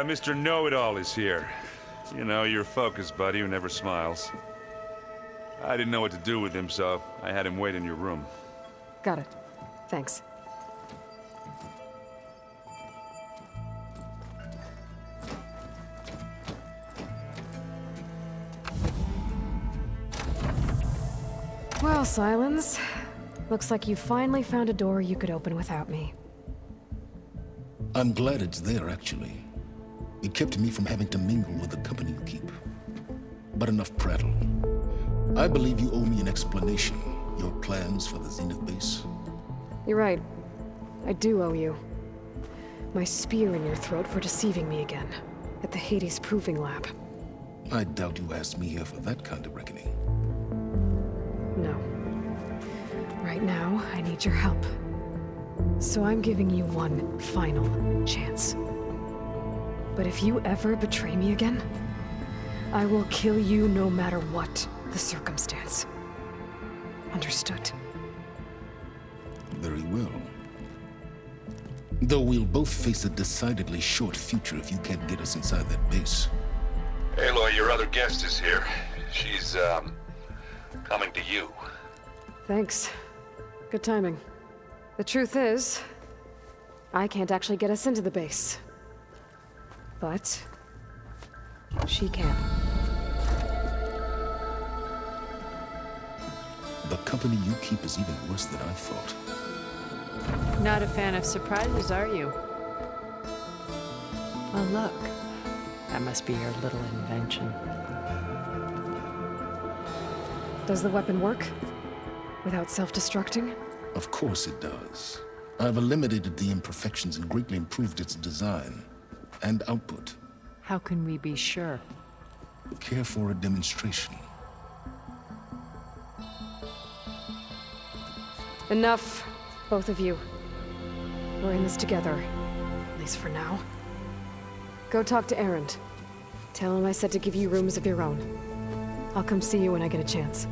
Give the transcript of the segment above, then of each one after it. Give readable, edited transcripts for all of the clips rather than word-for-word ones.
Mr. Know-It-All is here. You know, your focus buddy who never smiles. I didn't know what to do with him, so I had him wait in your room. Got it. Thanks. Well, Silence. Looks like you finally found a door you could open without me. I'm glad it's there, actually. It kept me from having to mingle with the company you keep. But enough prattle. I believe you owe me an explanation. Your plans for the Zenith base? You're right. I do owe you. My spear in your throat for deceiving me again. At the Hades Proving Lab. I doubt you asked me here for that kind of reckoning. No. Right now, I need your help. So I'm giving you one final chance. But if you ever betray me again, I will kill you no matter what the circumstance. Understood? Very well. Though we'll both face a decidedly short future if you can't get us inside that base. Aloy, your other guest is here. She's, coming to you. Thanks. Good timing. The truth is, I can't actually get us into the base. But she can. The company you keep is even worse than I thought. Not a fan of surprises, are you? Oh, look. That must be your little invention. Does the weapon work? Without self-destructing? Of course it does. I've eliminated the imperfections and greatly improved its design and output. How can we be sure? Care for a demonstration? Enough, both of you. We're in this together, at least for now. Go talk to Erend. Tell him I said to give you rooms of your own. I'll come see you when I get a chance.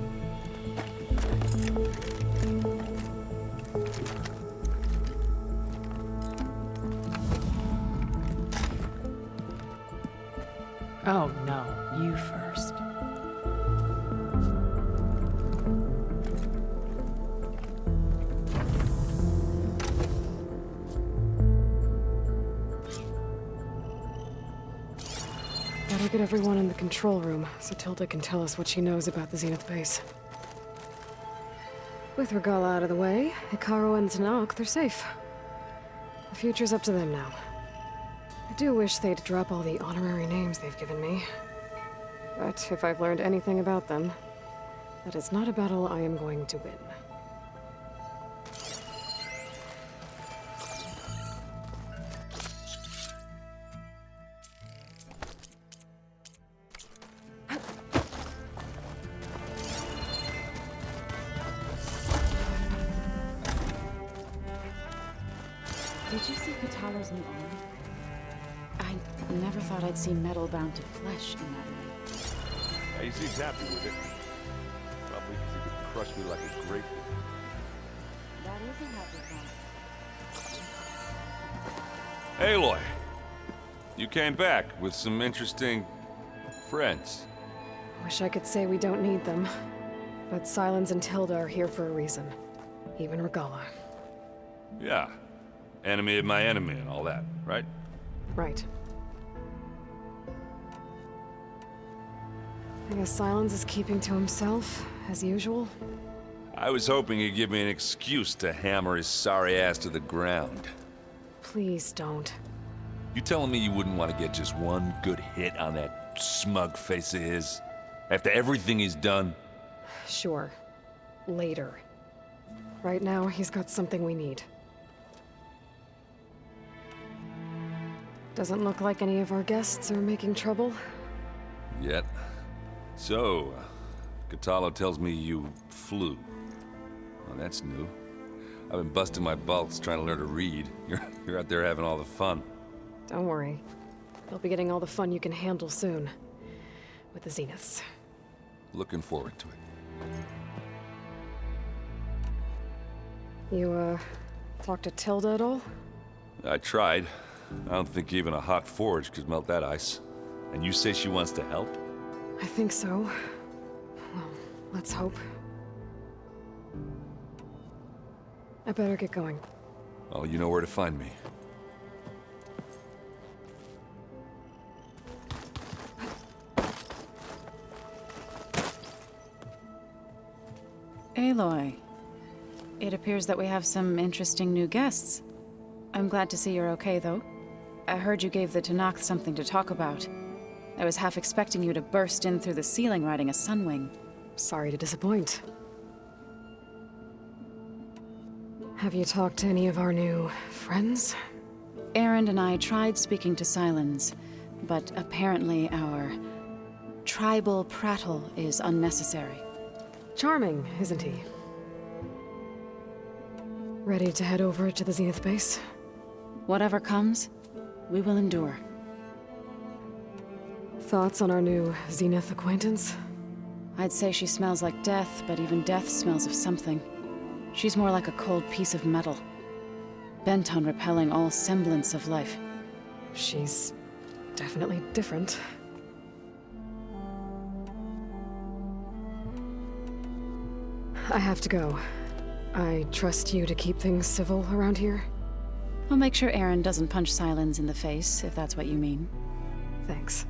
Oh, no. You first. Better get everyone in the control room, so Tilda can tell us what she knows about the Zenith base. With Regala out of the way, Hikaru and Tanakh, they're safe. The future's up to them now. I do wish they'd drop all the honorary names they've given me. But if I've learned anything about them, that is not a battle I am going to win. Did you see Katala's new armor? I never thought I'd see metal bound to flesh in that way. Yeah, he seems happy with it. Probably because he could crush me like a grape. That is a happy thought. Aloy, you came back with some interesting friends. Wish I could say we don't need them. But Silence and Tilda are here for a reason. Even Regala. Yeah. Enemy of my enemy and all that, right? Right. I guess Silence is keeping to himself, as usual. I was hoping he'd give me an excuse to hammer his sorry ass to the ground. Please don't. You telling me you wouldn't want to get just one good hit on that smug face of his? After everything he's done? Sure. Later. Right now, he's got something we need. Doesn't look like any of our guests are making trouble. Yet. So, Katala tells me you flew. Well, that's new. I've been busting my balls trying to learn to read. You're out there having all the fun. Don't worry. You'll be getting all the fun you can handle soon. With the Zeniths. Looking forward to it. You, talked to Tilda at all? I tried. I don't think even a hot forge could melt that ice. And you say she wants to help? I think so. Well, let's hope. I better get going. Well, you know where to find me. Aloy, it appears that we have some interesting new guests. I'm glad to see you're okay, though. I heard you gave the Tanakh something to talk about. I was half expecting you to burst in through the ceiling riding a sunwing. Sorry to disappoint. Have you talked to any of our new friends? Erend and I tried speaking to Silence, but apparently our tribal prattle is unnecessary. Charming, isn't he? Ready to head over to the Zenith base? Whatever comes, we will endure. Thoughts on our new Zenith acquaintance? I'd say she smells like death, but even death smells of something. She's more like a cold piece of metal, bent on repelling all semblance of life. She's definitely different. I have to go. I trust you to keep things civil around here? I'll make sure Erend doesn't punch Silence in the face, if that's what you mean. Thanks.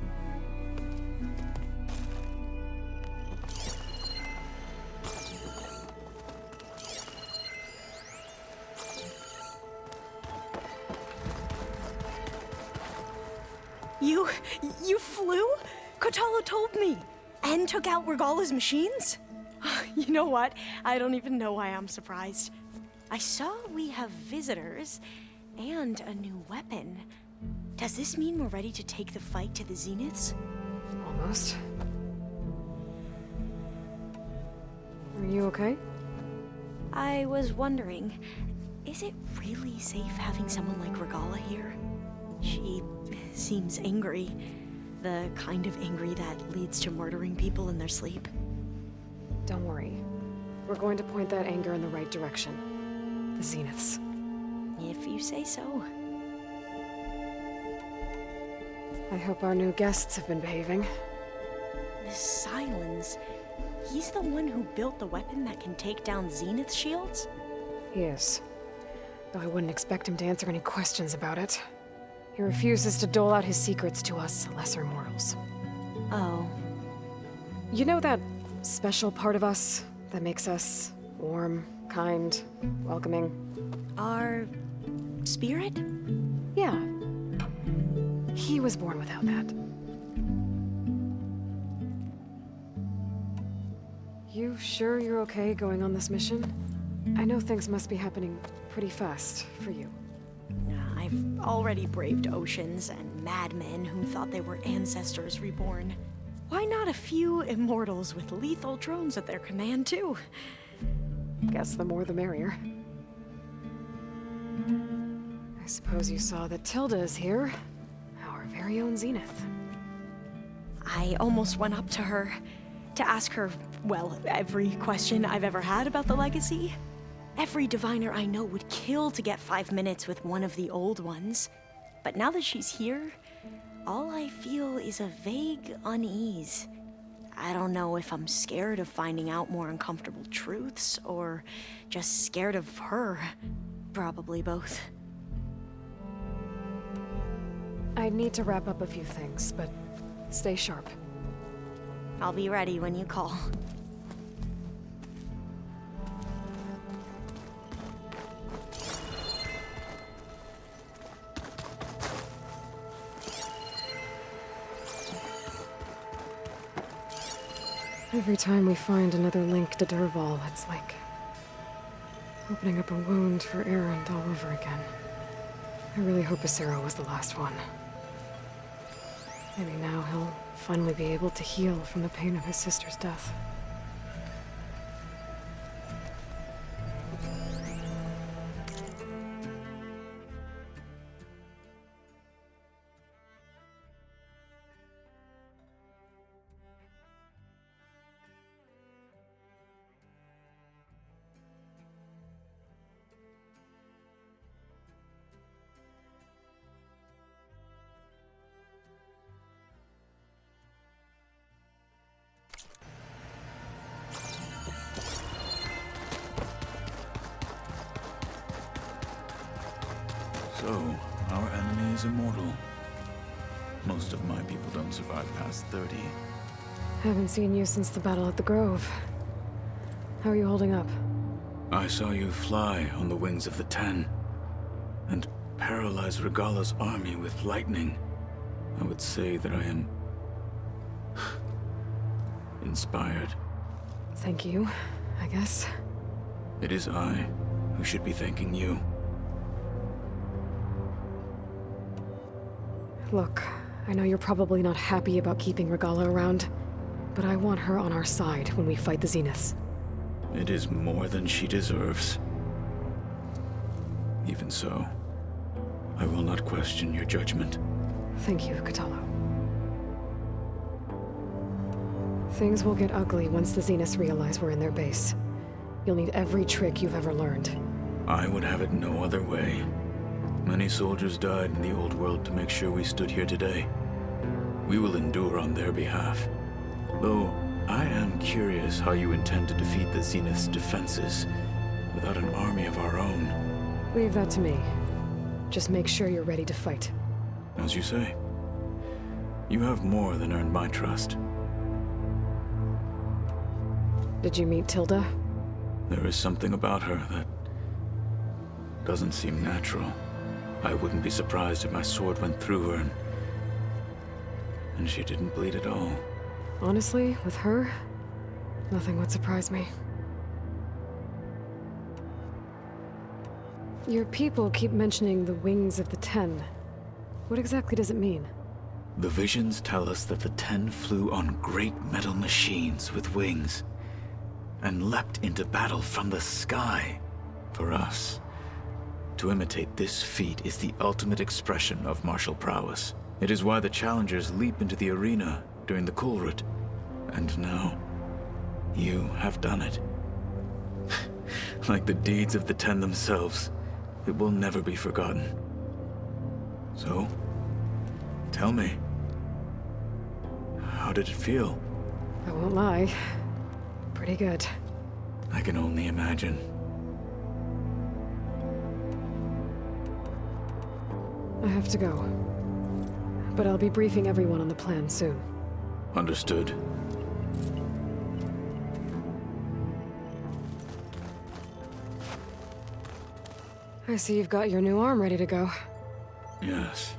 You flew? Kotala told me. And took out Regala's machines? You know what? I don't even know why I'm surprised. I saw we have visitors and a new weapon. Does this mean we're ready to take the fight to the Zeniths? Almost. Are you okay? I was wondering, is it really safe having someone like Regala here? She seems angry. The kind of angry that leads to murdering people in their sleep. Don't worry. We're going to point that anger in the right direction. The Zeniths. If you say so. I hope our new guests have been behaving. This Silence, he's the one who built the weapon that can take down Zenith shields? He is. Though I wouldn't expect him to answer any questions about it. He refuses to dole out his secrets to us lesser mortals. Oh. You know that special part of us that makes us warm, kind, welcoming? Our spirit? Yeah. He was born without that. You sure you're okay going on this mission? I know things must be happening pretty fast for you. I've already braved oceans and madmen who thought they were ancestors reborn. Why not a few immortals with lethal drones at their command, too? Guess the more the merrier. I suppose you saw that Tilda is here. Our very own Zenith. I almost went up to her to ask her, well, every question I've ever had about the legacy. Every diviner I know would kill to get 5 minutes with one of the old ones. But now that she's here, all I feel is a vague unease. I don't know if I'm scared of finding out more uncomfortable truths, or just scared of her. Probably both. I need to wrap up a few things, but stay sharp. I'll be ready when you call. Every time we find another link to Dervahl, it's like opening up a wound for Erend all over again. I really hope Acero was the last one. Maybe now he'll finally be able to heal from the pain of his sister's death. So, our enemy is immortal. Most of my people don't survive past 30. Haven't seen you since the battle at the Grove. How are you holding up? I saw you fly on the wings of the Ten, and paralyze Regala's army with lightning. I would say that I am inspired. Thank you, I guess. It is I who should be thanking you. Look, I know you're probably not happy about keeping Regala around, but I want her on our side when we fight the Zeniths. It is more than she deserves. Even so, I will not question your judgment. Thank you, Katalo. Things will get ugly once the Zeniths realize we're in their base. You'll need every trick you've ever learned. I would have it no other way. Many soldiers died in the old world to make sure we stood here today. We will endure on their behalf. Though, I am curious how you intend to defeat the Zenith's defenses without an army of our own. Leave that to me. Just make sure you're ready to fight. As you say, you have more than earned my trust. Did you meet Tilda? There is something about her that doesn't seem natural. I wouldn't be surprised if my sword went through her and she didn't bleed at all. Honestly, with her, nothing would surprise me. Your people keep mentioning the wings of the Ten. What exactly does it mean? The visions tell us that the Ten flew on great metal machines with wings and leapt into battle from the sky. For us, to imitate this feat is the ultimate expression of martial prowess. It is why the challengers leap into the arena during the Kulrut. And now, you have done it. Like the deeds of the Ten themselves, it will never be forgotten. So, tell me, how did it feel? I won't lie. Pretty good. I can only imagine. I have to go. But I'll be briefing everyone on the plan soon. Understood. I see you've got your new arm ready to go. Yes.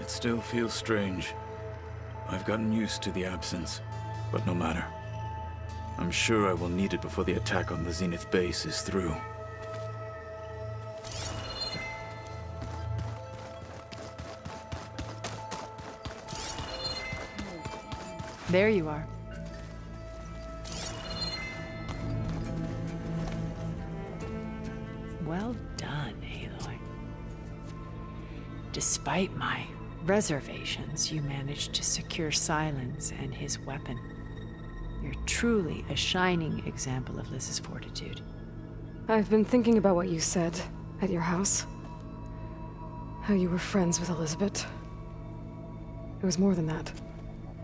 It still feels strange. I've gotten used to the absence, but no matter. I'm sure I will need it before the attack on the Zenith base is through. There you are. Well done, Aloy. Despite my reservations, you managed to secure Silence and his weapon. You're truly a shining example of Liz's fortitude. I've been thinking about what you said at your house. How you were friends with Elizabeth. It was more than that,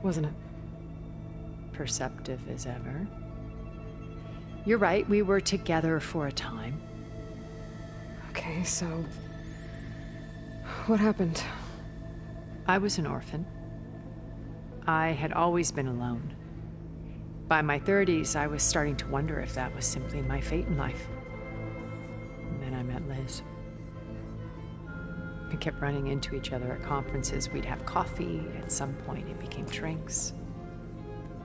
wasn't it? Perceptive as ever. You're right, we were together for a time. Okay, so... what happened? I was an orphan. I had always been alone. By my 30s, I was starting to wonder if that was simply my fate in life. And then I met Liz. We kept running into each other at conferences. We'd have coffee. At some point, it became drinks.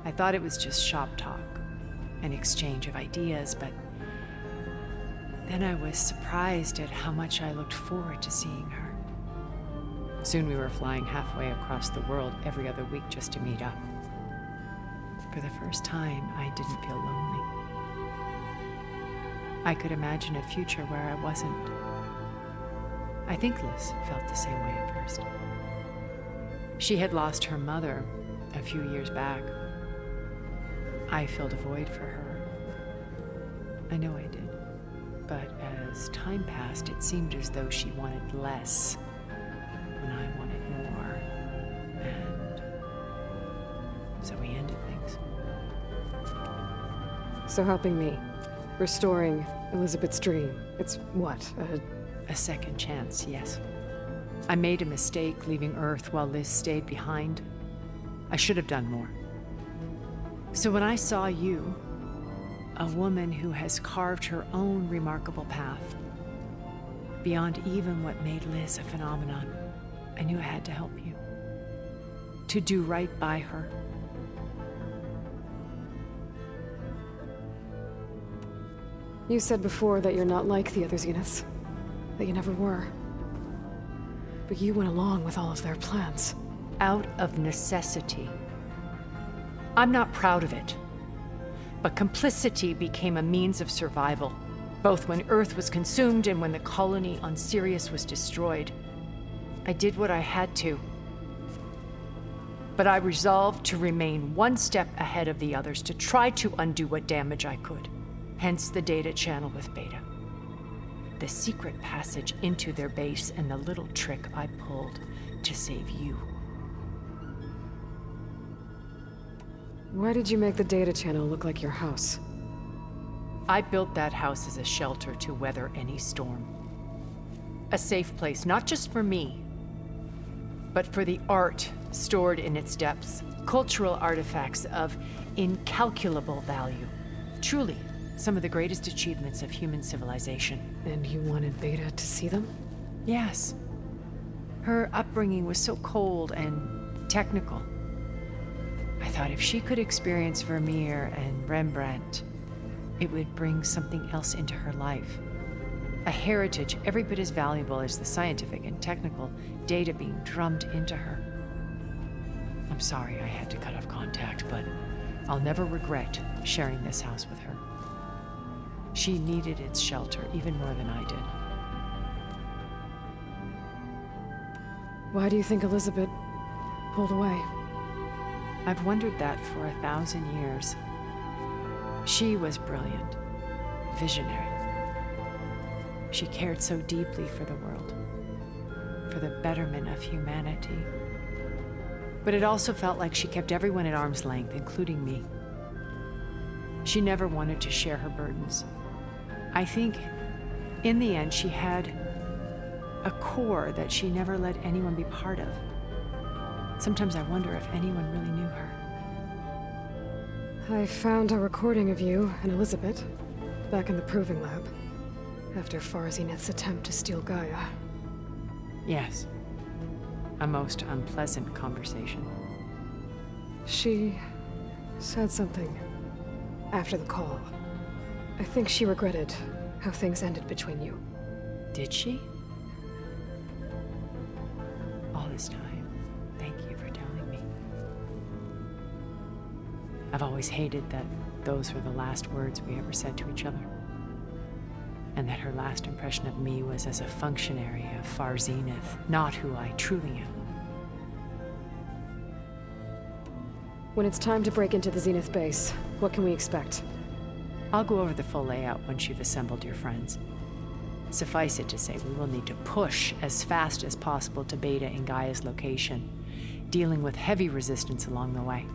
I thought it was just shop talk, an exchange of ideas, but then I was surprised at how much I looked forward to seeing her. Soon we were flying halfway across the world every other week just to meet up. For the first time, I didn't feel lonely. I could imagine a future where I wasn't. I think Liz felt the same way at first. She had lost her mother a few years back. I filled a void for her. I know I did. But as time passed, it seemed as though she wanted less when I wanted more. And so we ended things. So helping me. Restoring Elizabeth's dream. It's what, a A second chance, yes. I made a mistake leaving Earth while Liz stayed behind. I should have done more. So when I saw you, a woman who has carved her own remarkable path, beyond even what made Liz a phenomenon, I knew I had to help you. To do right by her. You said before that you're not like the other Zeniths. That you never were. But you went along with all of their plans. Out of necessity. I'm not proud of it. But complicity became a means of survival, both when Earth was consumed and when the colony on Sirius was destroyed. I did what I had to. But I resolved to remain one step ahead of the others, to try to undo what damage I could. Hence the data channel with Beta. The secret passage into their base and the little trick I pulled to save you. Why did you make the data channel look like your house? I built that house as a shelter to weather any storm. A safe place, not just for me, but for the art stored in its depths, cultural artifacts of incalculable value. Truly, some of the greatest achievements of human civilization. And you wanted Beta to see them? Yes. Her upbringing was so cold and technical. I thought if she could experience Vermeer and Rembrandt, it would bring something else into her life. A heritage every bit as valuable as the scientific and technical data being drummed into her. I'm sorry I had to cut off contact, but I'll never regret sharing this house with her. She needed its shelter even more than I did. Why do you think Elizabeth pulled away? I've wondered that for 1,000 years. She was brilliant, visionary. She cared so deeply for the world, for the betterment of humanity. But it also felt like she kept everyone at arm's length, including me. She never wanted to share her burdens. I think, in the end, she had a core that she never let anyone be part of. Sometimes I wonder if anyone really knew her. I found a recording of you and Elizabeth back in the proving lab after Farzineth's attempt to steal Gaia. Yes. A most unpleasant conversation. She said something after the call. I think she regretted how things ended between you. Did she? All this time, thank you for telling me. I've always hated that those were the last words we ever said to each other. And that her last impression of me was as a functionary of Far Zenith, not who I truly am. When it's time to break into the Zenith base, what can we expect? I'll go over the full layout once you've assembled your friends. Suffice it to say, we will need to push as fast as possible to Beta and Gaia's location, dealing with heavy resistance along the way.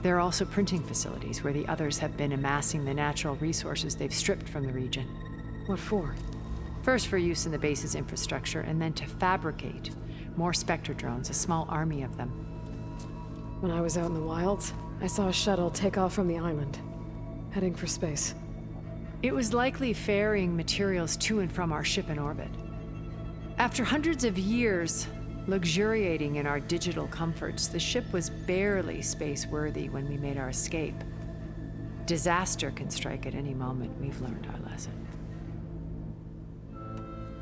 There are also printing facilities where the others have been amassing the natural resources they've stripped from the region. What for? First for use in the base's infrastructure, and then to fabricate more Spectre drones, a small army of them. When I was out in the wilds, I saw a shuttle take off from the island, heading for space. It was likely ferrying materials to and from our ship in orbit. After hundreds of years luxuriating in our digital comforts, the ship was barely space-worthy when we made our escape. Disaster can strike at any moment. We've learned our lesson.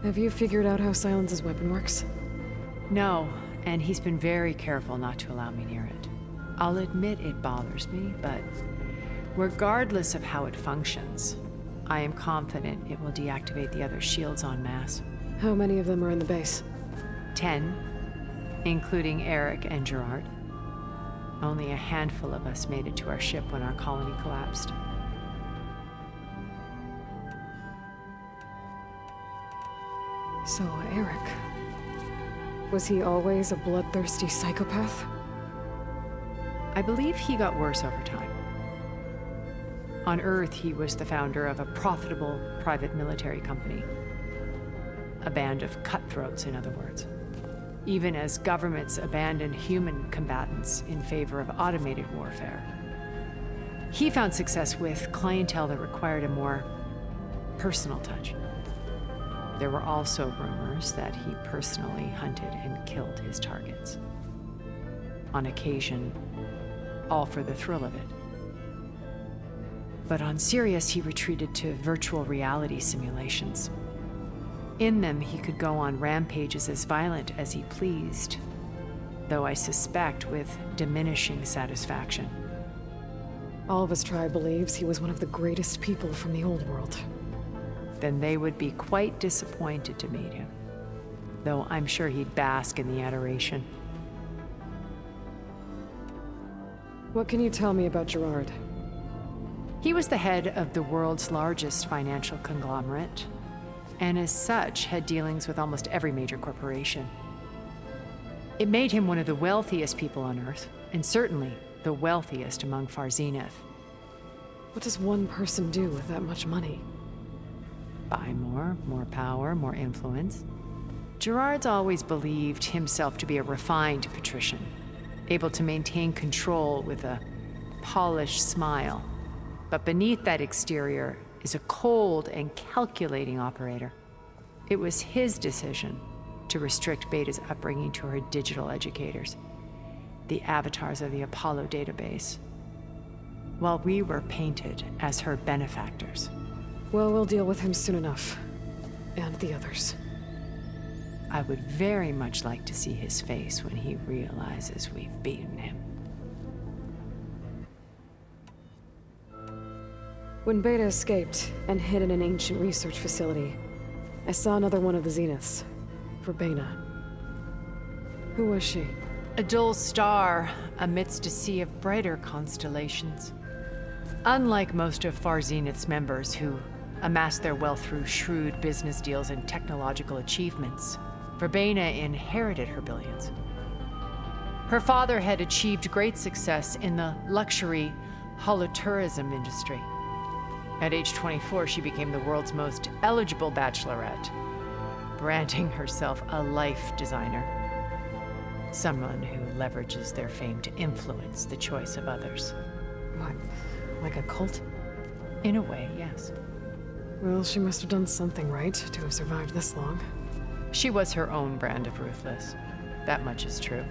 Have you figured out how Silence's weapon works? No, and he's been very careful not to allow me near it. I'll admit it bothers me, but regardless of how it functions, I am confident it will deactivate the other shields en masse. How many of them are in the base? 10, including Eric and Gerard. Only a handful of us made it to our ship when our colony collapsed. So, Eric... was he always a bloodthirsty psychopath? I believe he got worse over time. On Earth, he was the founder of a profitable private military company. A band of cutthroats, in other words. Even as governments abandoned human combatants in favor of automated warfare. He found success with clientele that required a more personal touch. There were also rumors that he personally hunted and killed his targets. On occasion, all for the thrill of it. But on Sirius, he retreated to virtual reality simulations. In them, he could go on rampages as violent as he pleased, though I suspect with diminishing satisfaction. All of his tribe believes he was one of the greatest people from the old world. Then they would be quite disappointed to meet him, though I'm sure he'd bask in the adoration. What can you tell me about Gerard? He was the head of the world's largest financial conglomerate, and as such had dealings with almost every major corporation. It made him one of the wealthiest people on Earth, and certainly the wealthiest among Far Zenith. What does one person do with that much money? Buy more power, more influence. Gerard's always believed himself to be a refined patrician, able to maintain control with a polished smile. But beneath that exterior is a cold and calculating operator. It was his decision to restrict Beta's upbringing to her digital educators, the avatars of the Apollo database, while we were painted as her benefactors. Well, we'll deal with him soon enough. And the others. I would very much like to see his face when he realizes we've beaten him. When Beta escaped and hid in an ancient research facility, I saw another one of the Zeniths, Verbena. Who was she? A dull star amidst a sea of brighter constellations. Unlike most of Far Zenith's members who amassed their wealth through shrewd business deals and technological achievements, Verbena inherited her billions. Her father had achieved great success in the luxury holotourism industry. At age 24, she became the world's most eligible bachelorette, branding herself a life designer. Someone who leverages their fame to influence the choice of others. What, like a cult? In a way, yes. Well, she must have done something right to have survived this long. She was her own brand of ruthless. That much is true.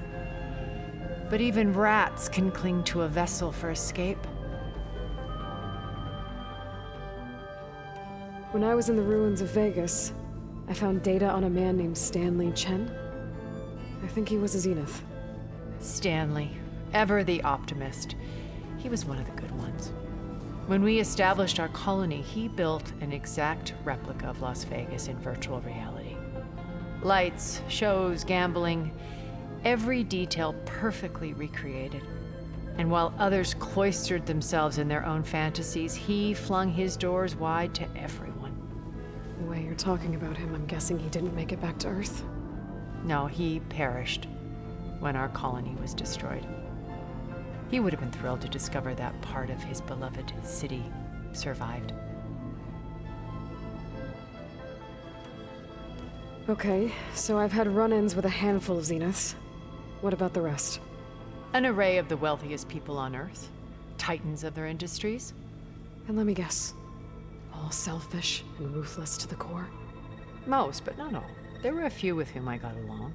But even rats can cling to a vessel for escape. When I was in the ruins of Vegas, I found data on a man named Stanley Chen. I think he was a Zenith. Stanley, ever the optimist. He was one of the good ones. When we established our colony, he built an exact replica of Las Vegas in virtual reality. Lights, shows, gambling, every detail perfectly recreated. And while others cloistered themselves in their own fantasies, he flung his doors wide to everyone. The way you're talking about him, I'm guessing he didn't make it back to Earth. No, he perished when our colony was destroyed. He would have been thrilled to discover that part of his beloved city survived. Okay, so I've had run-ins with a handful of Zeniths. What about the rest? An array of the wealthiest people on Earth, titans of their industries. And let me guess, all selfish and ruthless to the core? Most, but not all. There were a few with whom I got along.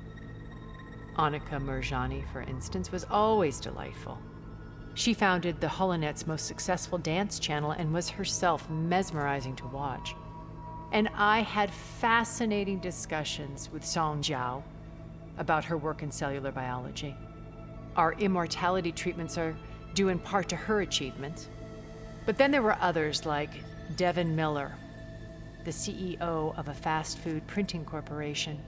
Annika Murjani, for instance, was always delightful. She founded the HoloNet's most successful dance channel and was herself mesmerizing to watch. And I had fascinating discussions with Song Jiao about her work in cellular biology. Our immortality treatments are due in part to her achievements. But then there were others like Devin Miller, the CEO of a fast food printing corporation.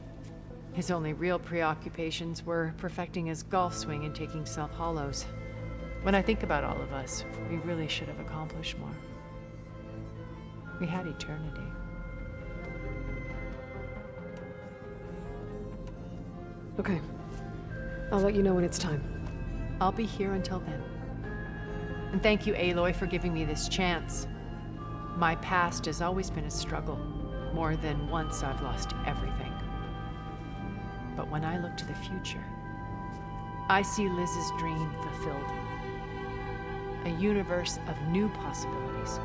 His only real preoccupations were perfecting his golf swing and taking self-hollows. When I think about all of us, we really should have accomplished more. We had eternity. Okay. I'll let you know when it's time. I'll be here until then. And thank you, Aloy, for giving me this chance. My past has always been a struggle. More than once I've lost everything. But when I look to the future, I see Liz's dream fulfilled. A universe of new possibilities.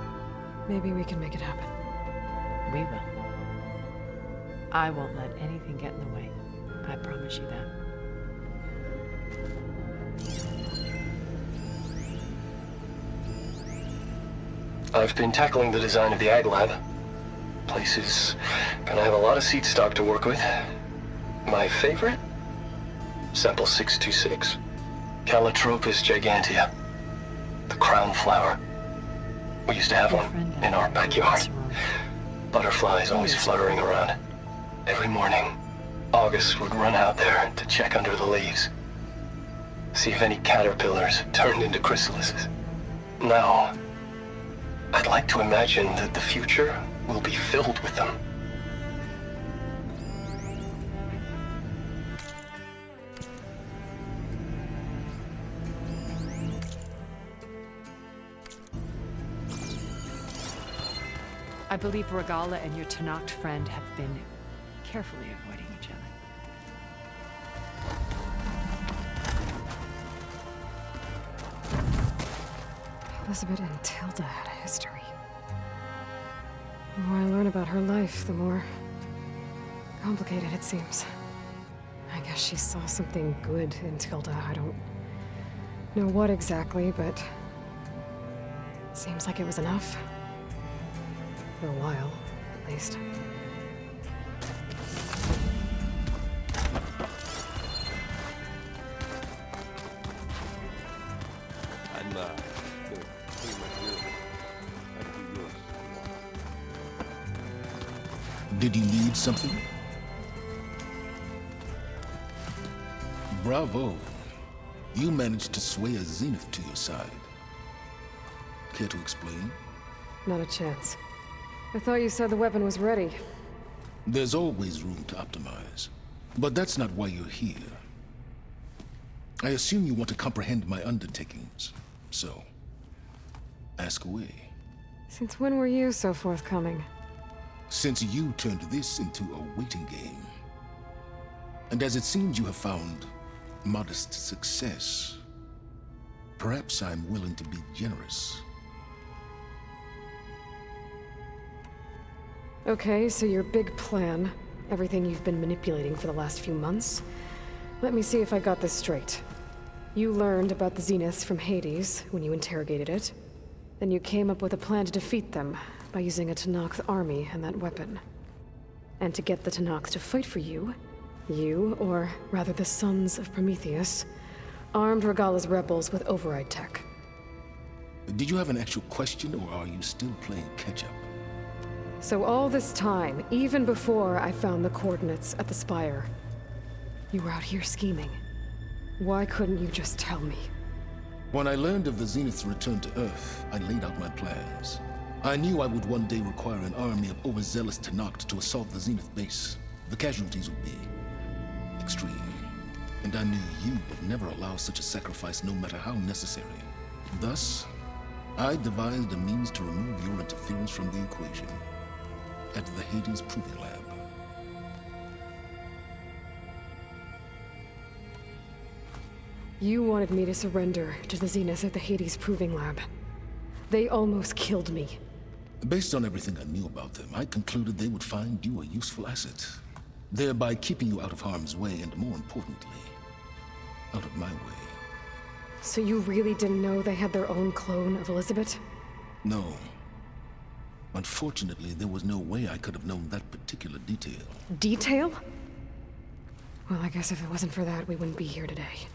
Maybe we can make it happen. We will. I won't let anything get in the way. I promise you that. I've been tackling the design of the Ag Lab. Place is gonna have a lot of seed stock to work with. My favorite? Sample 626. Calotropis gigantea. The crown flower. We used to have one in our backyard. Butterflies always fluttering around. Every morning, August would run out there to check under the leaves. See if any caterpillars turned into chrysalises. Now, I'd like to imagine that the future will be filled with them. I believe Regala and your Tanakh friend have been carefully avoiding each other. Elizabeth and Tilda had a history. The more I learn about her life, the more complicated it seems. I guess she saw something good in Tilda. I don't know what exactly, but seems like it was enough. For a while, at least. I'm gonna clean my grill. I can do yours. Did you need something? Bravo. You managed to sway a Zenith to your side. Care to explain? Not a chance. I thought you said the weapon was ready. There's always room to optimize. But that's not why you're here. I assume you want to comprehend my undertakings. So, ask away. Since when were you so forthcoming? Since you turned this into a waiting game. And as it seems you have found modest success, perhaps I'm willing to be generous. Okay, so your big plan, everything you've been manipulating for the last few months. Let me see if I got this straight. You learned about the Zeniths from Hades when you interrogated it. Then you came up with a plan to defeat them by using a Tanakh army and that weapon. And to get the Tanakh to fight for you, or rather the Sons of Prometheus, armed Regala's rebels with override tech. Did you have an actual question, or are you still playing catch-up? So all this time, even before I found the coordinates at the Spire, you were out here scheming. Why couldn't you just tell me? When I learned of the Zenith's return to Earth, I laid out my plans. I knew I would one day require an army of overzealous Tanakh to assault the Zenith base. The casualties would be extreme. And I knew you would never allow such a sacrifice, no matter how necessary. Thus, I devised a means to remove your interference from the equation. At the Hades Proving Lab. You wanted me to surrender to the Zeniths at the Hades Proving Lab. They almost killed me. Based on everything I knew about them, I concluded they would find you a useful asset, thereby keeping you out of harm's way and, more importantly, out of my way. So you really didn't know they had their own clone of Elizabeth? No. Unfortunately, there was no way I could have known that particular detail. Detail? Well, I guess if it wasn't for that, we wouldn't be here today.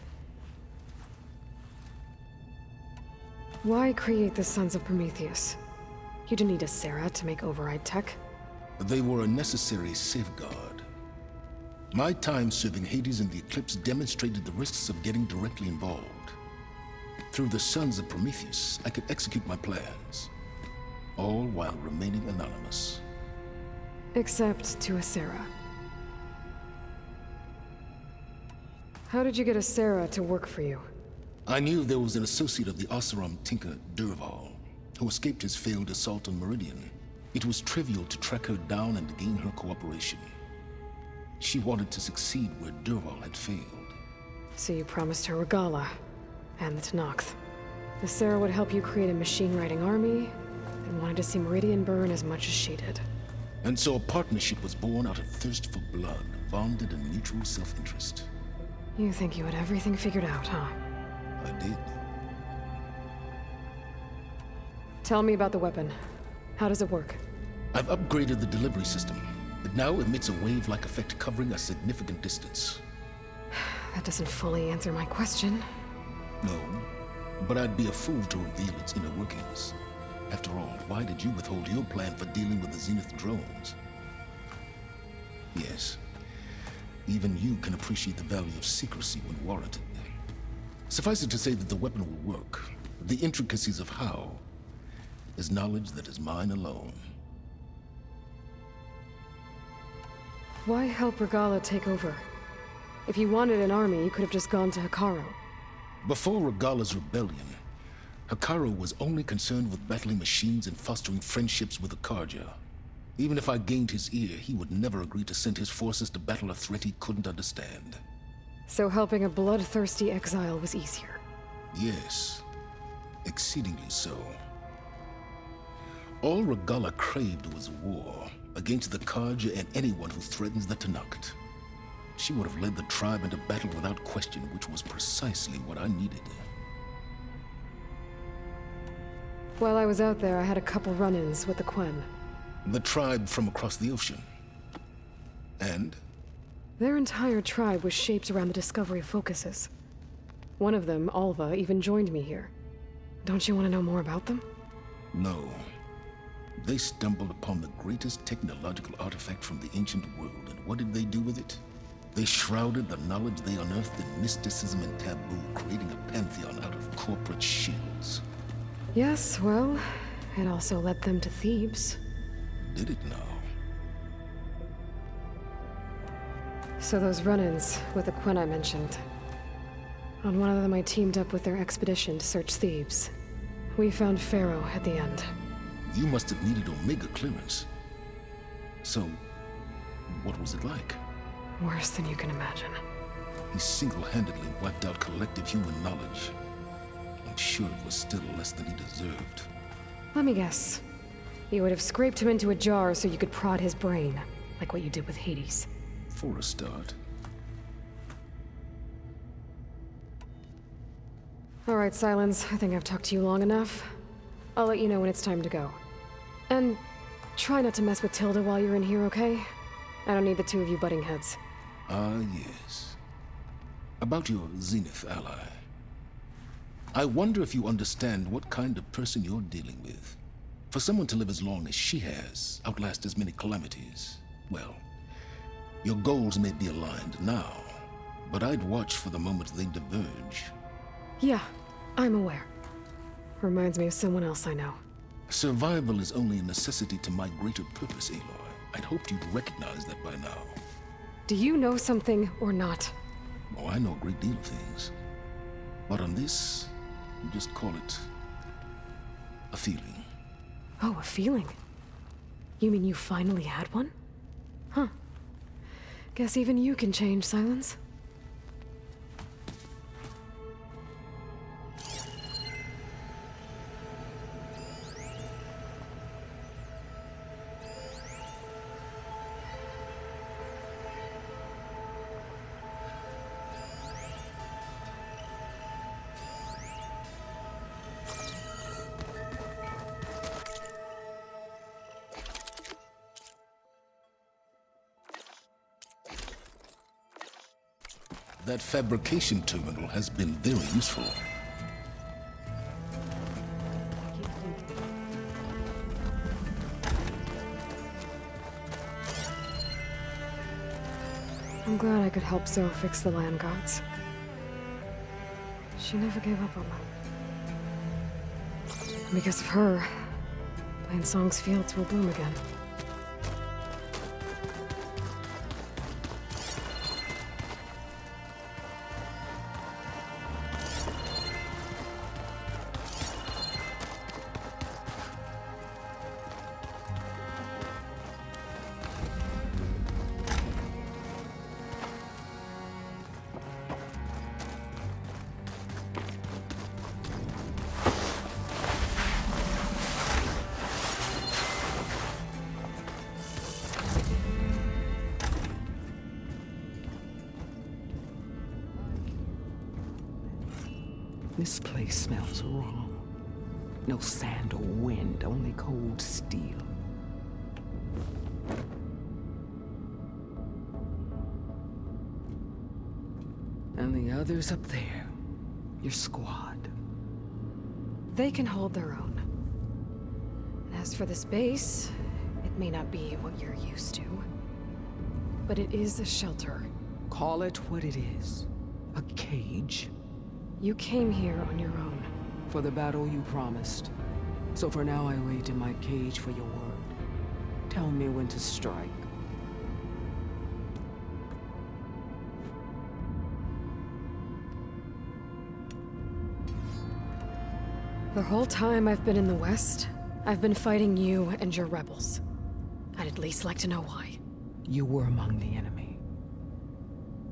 Why create the Sons of Prometheus? You didn't need a Sarah to make override tech. They were a necessary safeguard. My time serving Hades in the Eclipse demonstrated the risks of getting directly involved. Through the Sons of Prometheus, I could execute my plans. All while remaining anonymous. Except to a Sarah. How did you get a Sarah to work for you? I knew there was an associate of the Oseram tinker, Durval, who escaped his failed assault on Meridian. It was trivial to track her down and gain her cooperation. She wanted to succeed where Durval had failed. So you promised her Regala and the Tenakth. The Sarah would help you create a machine-riding army, and wanted to see Meridian burn as much as she did. And so a partnership was born out of thirst for blood, bonded in mutual self-interest. You think you had everything figured out, huh? I did. Tell me about the weapon. How does it work? I've upgraded the delivery system. It now emits a wave-like effect covering a significant distance. That doesn't fully answer my question. No, but I'd be a fool to reveal its inner workings. After all, why did you withhold your plan for dealing with the Zenith drones? Yes, even you can appreciate the value of secrecy when warranted. Suffice it to say that the weapon will work. The intricacies of how is knowledge that is mine alone. Why help Regala take over? If you wanted an army, you could have just gone to Hekarro. Before Regala's rebellion, Hekarro was only concerned with battling machines and fostering friendships with the Karja. Even if I gained his ear, he would never agree to send his forces to battle a threat he couldn't understand. So helping a bloodthirsty exile was easier. Yes, exceedingly so. All Regala craved was war against the Karja and anyone who threatens the Tenakth. She would have led the tribe into battle without question, which was precisely what I needed. While I was out there, I had a couple run-ins with the Quen. The tribe from across the ocean. And? Their entire tribe was shaped around the discovery of focuses. One of them, Alva, even joined me here. Don't you want to know more about them? No. They stumbled upon the greatest technological artifact from the ancient world, and what did they do with it? They shrouded the knowledge they unearthed in mysticism and taboo, creating a pantheon out of corporate shields. Yes, well, it also led them to Thebes. Did it now? So those run-ins with the Quen I mentioned. On one of them I teamed up with their expedition to search Thebes. We found Pharaoh at the end. You must have needed Omega clearance. So, what was it like? Worse than you can imagine. He single-handedly wiped out collective human knowledge. I'm sure it was still less than he deserved. Let me guess. You would have scraped him into a jar so you could prod his brain, like what you did with Hades. For a start. All right, Silence. I think I've talked to you long enough. I'll let you know when it's time to go. And try not to mess with Tilda while you're in here, okay? I don't need the two of you butting heads. Ah, yes. About your Zenith ally. I wonder if you understand what kind of person you're dealing with. For someone to live as long as she has, outlast as many calamities, well, your goals may be aligned now, but I'd watch for the moment they diverge. Yeah, I'm aware. Reminds me of someone else I know. Survival is only a necessity to my greater purpose, Aloy. I'd hoped you'd recognize that by now. Do you know something or not? Oh, I know a great deal of things. But on this, you just call it a feeling. Oh, a feeling? You mean you finally had one? Huh. Guess even you can change, Silence. That fabrication terminal has been very useful. I'm glad I could help Zoe fix the land gods. She never gave up on them. And because of her, Plain Song's fields will bloom again. This place smells wrong. No sand or wind, only cold steel. And the others up there, your squad. They can hold their own. And as for this base, it may not be what you're used to, but it is a shelter. Call it what it is. A cage. You came here on your own. For the battle you promised. So for now I wait in my cage for your word. Tell me when to strike. The whole time I've been in the West, I've been fighting you and your rebels. I'd at least like to know why. You were among the enemy.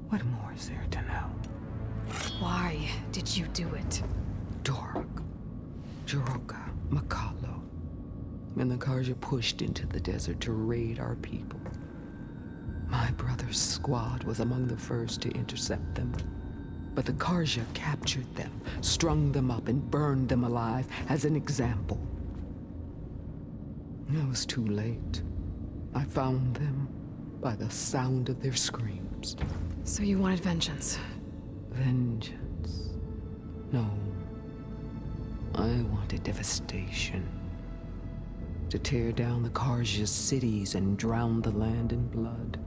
What more is there to know? Why did you do it? Dork, Jiroka, Makalo, and the Karja pushed into the desert to raid our people. My brother's squad was among the first to intercept them. But the Karja captured them, strung them up, and burned them alive as an example. It was too late. I found them by the sound of their screams. So you wanted vengeance? Vengeance? No. I wanted devastation. To tear down the Karja's cities and drown the land in blood.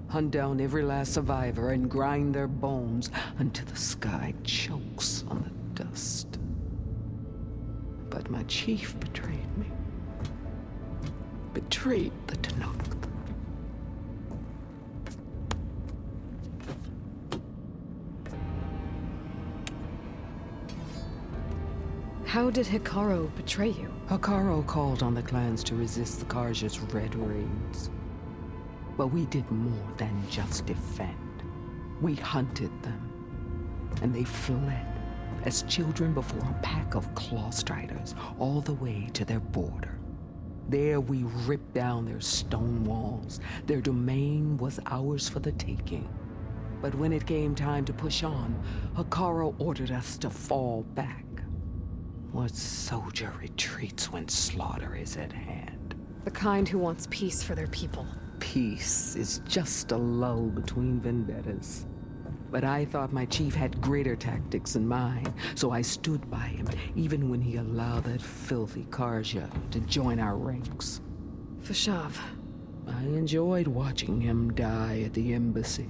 Hunt down every last survivor and grind their bones until the sky chokes on the dust. But my chief betrayed me. Betrayed the Tanakh. How did Hikaru betray you? Hikaru called on the clans to resist the Karja's red raids. But we did more than just defend. We hunted them, and they fled as children before a pack of claw striders all the way to their border. There we ripped down their stone walls. Their domain was ours for the taking. But when it came time to push on, Hikaru ordered us to fall back. What soldier retreats when slaughter is at hand? The kind who wants peace for their people. Peace is just a lull between vendettas. But I thought my chief had greater tactics than mine, so I stood by him, even when he allowed that filthy Karja to join our ranks. Fashav. I enjoyed watching him die at the embassy.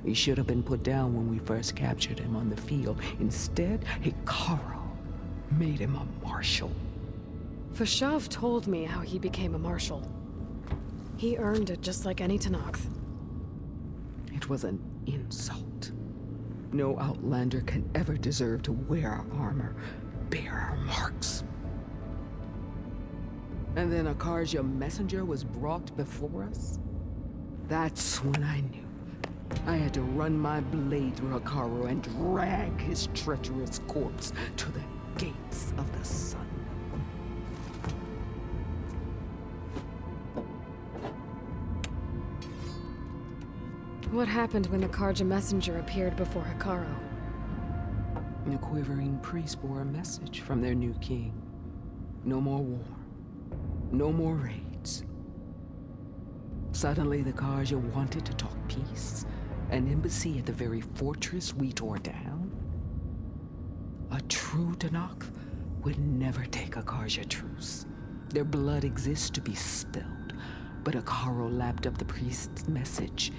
He should have been put down when we first captured him on the field. Instead, Hikaru made him a marshal. Fashav told me how he became a marshal. He earned it just like any Tanakh. It was an insult. No outlander can ever deserve to wear our armor, bear our marks. And then a Karja messenger was brought before us? That's when I knew. I had to run my blade through Hikaru and drag his treacherous corpse to the gates of the sun. What happened when the Karja messenger appeared before Hikaru? The quivering priest bore a message from their new king. No more war. No more raids. Suddenly the Karja wanted to talk peace. An embassy at the very fortress we tore down. A true Tanakh would never take a Karja truce. Their blood exists to be spilled. But Hikaru lapped up the priest's message.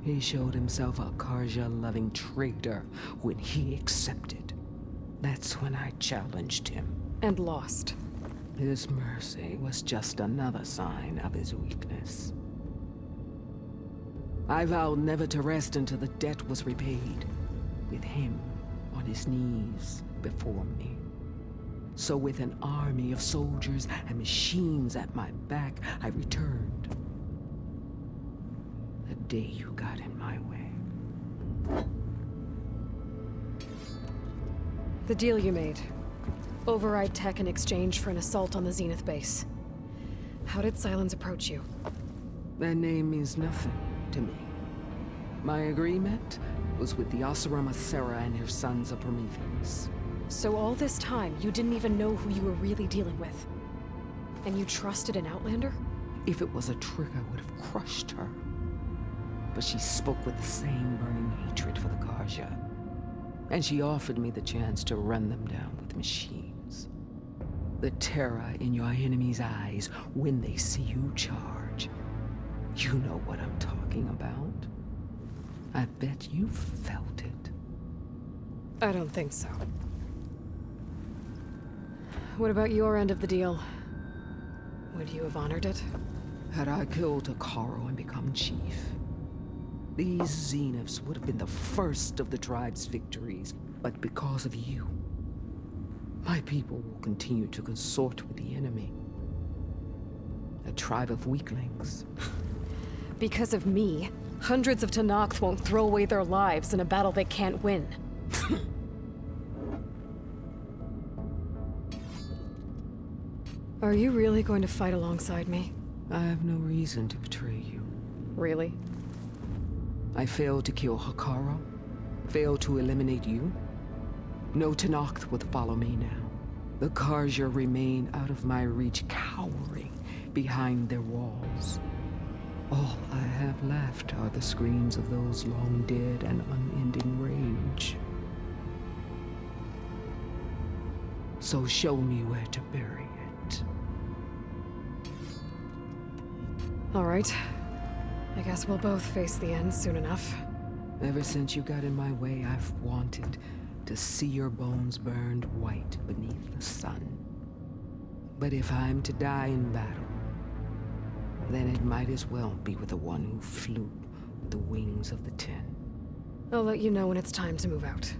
He showed himself a Karja-loving traitor when he accepted. That's when I challenged him. And lost. His mercy was just another sign of his weakness. I vowed never to rest until the debt was repaid, with him on his knees before me. So with an army of soldiers and machines at my back, I returned. The day you got in my way. The deal you made. Override tech in exchange for an assault on the Zenith base. How did Silence approach you? That name means nothing to me. My agreement was with the Oseram Sarah and her sons of Prometheus. So all this time, you didn't even know who you were really dealing with? And you trusted an Outlander? If it was a trick, I would have crushed her. But she spoke with the same burning hatred for the Karja. And she offered me the chance to run them down with machines. The terror in your enemy's eyes when they see you charge. You know what I'm talking about. I bet you felt it. I don't think so. What about your end of the deal? Would you have honored it? Had I killed Akaro and become chief, these Zeniths would have been the first of the tribe's victories. But because of you, my people will continue to consort with the enemy. A tribe of weaklings. Because of me, hundreds of Tenakth won't throw away their lives in a battle they can't win. Are you really going to fight alongside me? I have no reason to betray you. Really? I failed to kill Hakaro, failed to eliminate you. No Tenakth would follow me now. The Karja remain out of my reach, cowering behind their walls. All I have left are the screams of those long dead and unending rage. So show me where to bury it. All right. I guess we'll both face the end soon enough. Ever since you got in my way, I've wanted to see your bones burned white beneath the sun. But if I'm to die in battle, then it might as well be with the one who flew with the wings of the Ten. I'll let you know when it's time to move out.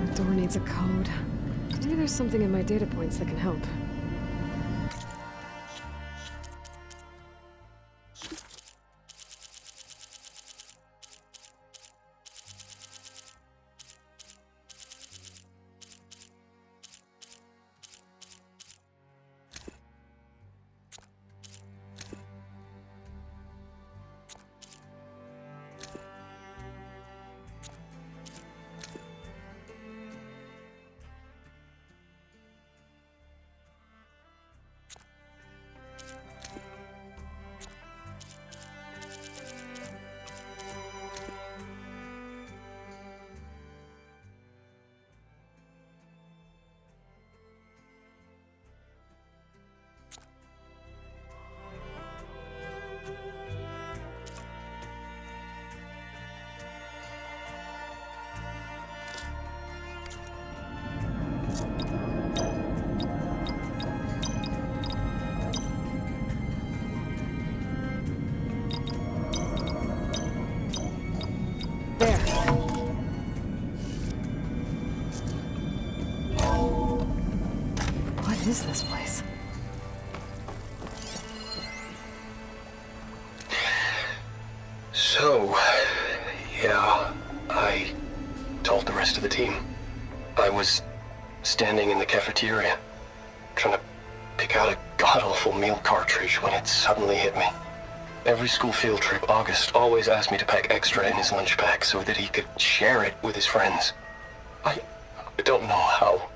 The door needs a code. Maybe there's something in my data points that can help. What is this place? So, yeah, I told the rest of the team. I was standing in the cafeteria, trying to pick out a god-awful meal cartridge when it suddenly hit me. Every school field trip, August always asked me to pack extra in his lunch bag so that he could share it with his friends. I don't know how.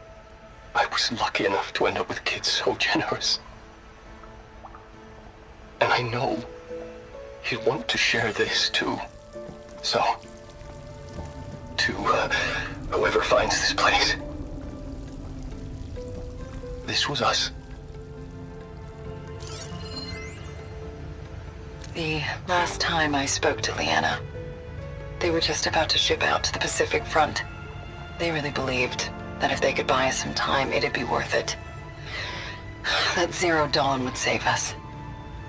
I was lucky enough to end up with kids so generous. And I know he'd want to share this too. So, to whoever finds this place, this was us. The last time I spoke to Leanna, they were just about to ship out to the Pacific Front. They really believed that if they could buy us some time, it'd be worth it. That Zero Dawn would save us.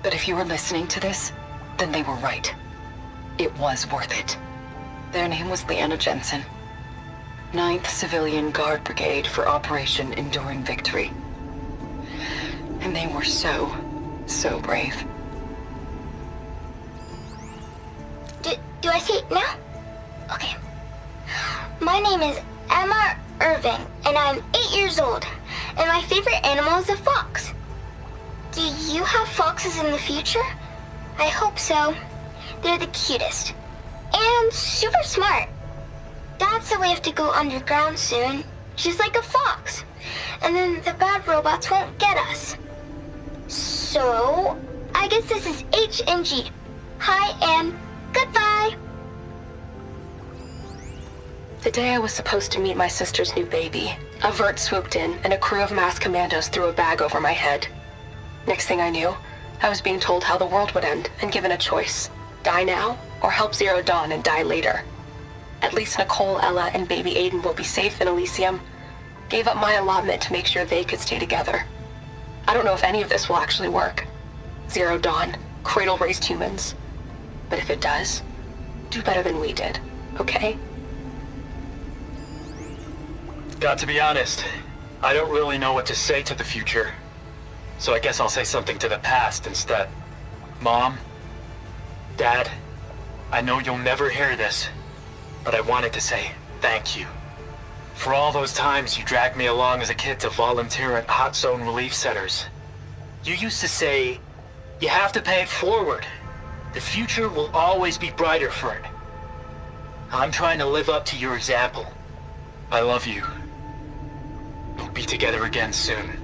But if you were listening to this, then they were right. It was worth it. Their name was Leanna Jensen. 9th Civilian Guard Brigade for Operation Enduring Victory. And they were so brave. Do I say it now? Okay. My name is Emma Irving, and I'm 8 years old, and my favorite animal is a fox. Do you have foxes in the future? I hope so. They're the cutest. And super smart. Dad said we have to go underground soon, just like a fox. And then the bad robots won't get us. So, I guess this is H and G. Hi and goodbye. The day I was supposed to meet my sister's new baby, a vert swooped in and a crew of masked commandos threw a bag over my head. Next thing I knew, I was being told how the world would end and given a choice. Die now, or help Zero Dawn and die later. At least Nicole, Ella, and baby Aiden will be safe in Elysium. Gave up my allotment to make sure they could stay together. I don't know if any of this will actually work. Zero Dawn, cradle-raised humans. But if it does, do better than we did, okay? Got to be honest, I don't really know what to say to the future. So I guess I'll say something to the past instead. Mom, Dad, I know you'll never hear this, but I wanted to say thank you. For all those times you dragged me along as a kid to volunteer at hot zone relief centers. You used to say, you have to pay it forward. The future will always be brighter for it. I'm trying to live up to your example. I love you. We'll be together again soon.